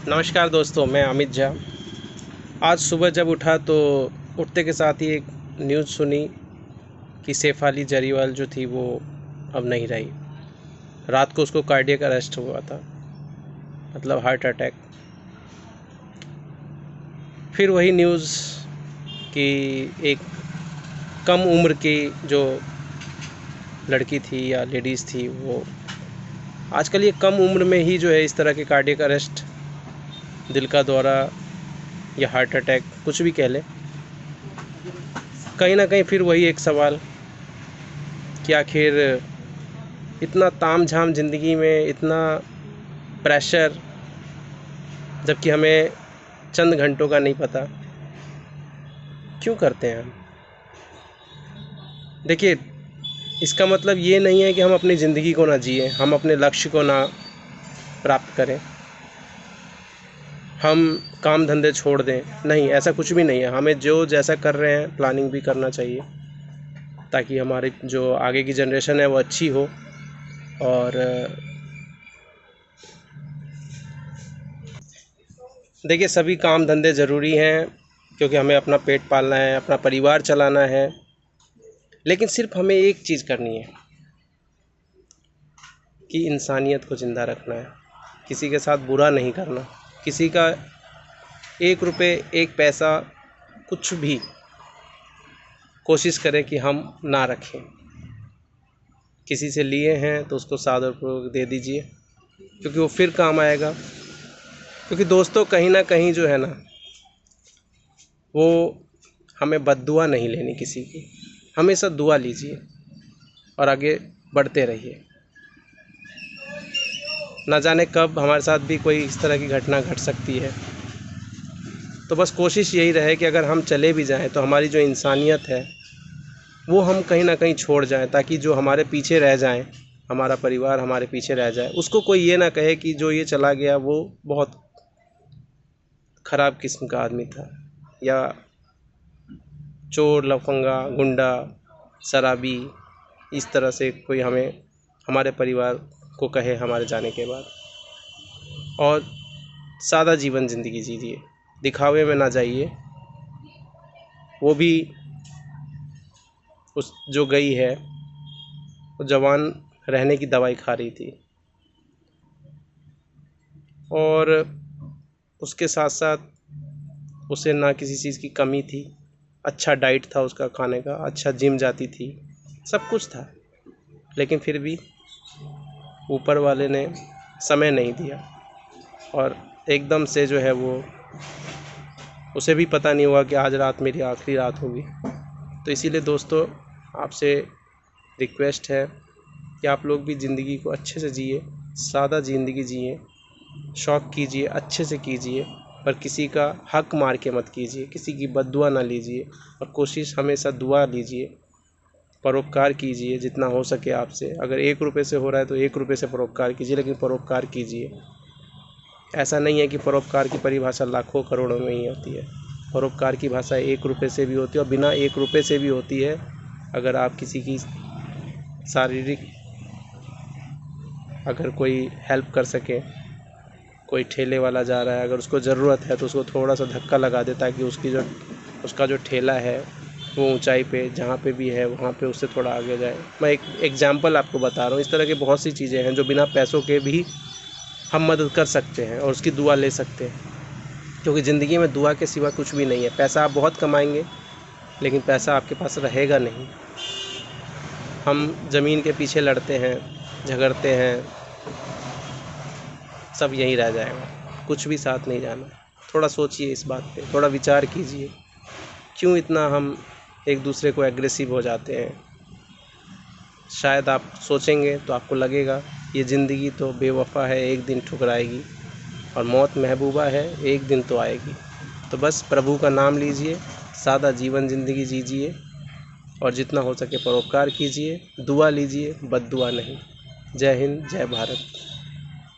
नमस्कार दोस्तों, मैं अमित झा। आज सुबह जब उठा तो उठते के साथ ही एक न्यूज़ सुनी कि शेफाली जरीवाल जो थी वो अब नहीं रही। रात को उसको कार्डियक अरेस्ट हुआ था, मतलब हार्ट अटैक। फिर वही न्यूज़ कि एक कम उम्र की जो लड़की थी या लेडीज़ थी, वो आजकल ये कम उम्र में ही जो है इस तरह के कार्डियक अरेस्ट, दिल का दौरा या हार्ट अटैक, कुछ भी कह लें। कहीं ना कहीं फिर वही एक सवाल कि आखिर इतना तामझाम ज़िंदगी में, इतना प्रेशर, जबकि हमें चंद घंटों का नहीं पता, क्यों करते हैं हम। देखिए, इसका मतलब ये नहीं है कि हम अपनी ज़िंदगी को ना जिए, हम अपने लक्ष्य को ना प्राप्त करें, हम काम धंधे छोड़ दें। नहीं, ऐसा कुछ भी नहीं है। हमें जो जैसा कर रहे हैं प्लानिंग भी करना चाहिए, ताकि हमारी जो आगे की जनरेशन है वो अच्छी हो। और देखिए, सभी काम धंधे ज़रूरी हैं, क्योंकि हमें अपना पेट पालना है, अपना परिवार चलाना है। लेकिन सिर्फ हमें एक चीज़ करनी है कि इंसानियत को ज़िंदा रखना है, किसी के साथ बुरा नहीं करना, किसी का 1 रुपये 1 पैसा कुछ भी कोशिश करें कि हम ना रखें। किसी से लिए हैं तो उसको सादरपूर्वक दे दीजिए, क्योंकि वो फिर काम आएगा। क्योंकि दोस्तों, कहीं ना कहीं जो है ना, वो हमें बद्दुआ नहीं लेनी किसी की, हमेशा दुआ लीजिए और आगे बढ़ते रहिए। ना जाने कब हमारे साथ भी कोई इस तरह की घटना घट सकती है। तो बस कोशिश यही रहे कि अगर हम चले भी जाएं तो हमारी जो इंसानियत है वो हम कहीं ना कहीं छोड़ जाएं, ताकि जो हमारे पीछे रह जाएं, हमारा परिवार हमारे पीछे रह जाए, उसको कोई ये ना कहे कि जो ये चला गया वो बहुत ख़राब किस्म का आदमी था, या चोर, लफंगा, गुंडा, शराबी, इस तरह से कोई हमें, हमारे परिवार को कहे हमारे जाने के बाद। और सादा जीवन ज़िंदगी जीजिए, दिखावे में ना जाइए। वो भी उस जो गई है वो जवान रहने की दवाई खा रही थी, और उसके साथ साथ उसे ना किसी चीज़ की कमी थी। अच्छा डाइट था उसका खाने का, अच्छा जिम जाती थी, सब कुछ था। लेकिन फिर भी ऊपर वाले ने समय नहीं दिया, और एकदम से जो है वो, उसे भी पता नहीं हुआ कि आज रात मेरी आखिरी रात होगी। तो इसीलिए दोस्तों, आपसे रिक्वेस्ट है कि आप लोग भी ज़िंदगी को अच्छे से जिए, सादा ज़िंदगी जिए, शौक़ कीजिए, अच्छे से कीजिए, पर किसी का हक मार के मत कीजिए, किसी की बद्दुआ ना लीजिए। और कोशिश हमेशा दुआ लीजिए, परोपकार कीजिए जितना हो सके आपसे। अगर 1 रुपये से हो रहा है तो 1 रुपये से परोपकार कीजिए, लेकिन परोपकार कीजिए। ऐसा नहीं है कि परोपकार की परिभाषा लाखों करोड़ों में ही होती है। परोपकार की भाषा 1 रुपये से भी होती है, और बिना 1 रुपये से भी होती है। अगर आप किसी की शारीरिक, अगर कोई हेल्प कर सके, कोई ठेले वाला जा रहा है, अगर उसको ज़रूरत है तो उसको थोड़ा सा धक्का लगा दे, ताकि उसका जो ठेला है वो ऊंचाई पे, जहाँ पे भी है वहाँ पे उससे थोड़ा आगे जाए। मैं एक एग्जांपल आपको बता रहा हूँ। इस तरह की बहुत सी चीज़ें हैं जो बिना पैसों के भी हम मदद कर सकते हैं, और उसकी दुआ ले सकते हैं। क्योंकि ज़िंदगी में दुआ के सिवा कुछ भी नहीं है। पैसा आप बहुत कमाएंगे, लेकिन पैसा आपके पास रहेगा नहीं। हम ज़मीन के पीछे लड़ते हैं, झगड़ते हैं, सब यहीं रह जाएगा, कुछ भी साथ नहीं जाना। थोड़ा सोचिए इस बात पे, थोड़ा विचार कीजिए, क्यों इतना हम एक दूसरे को एग्रेसिव हो जाते हैं। शायद आप सोचेंगे तो आपको लगेगा ये ज़िंदगी तो बेवफा है, एक दिन ठुकराएगी, और मौत महबूबा है, एक दिन तो आएगी। तो बस प्रभु का नाम लीजिए, सादा जीवन ज़िंदगी जीजिए, और जितना हो सके परोपकार कीजिए, दुआ लीजिए, बद्दुआ नहीं। जय हिंद, जय भारत।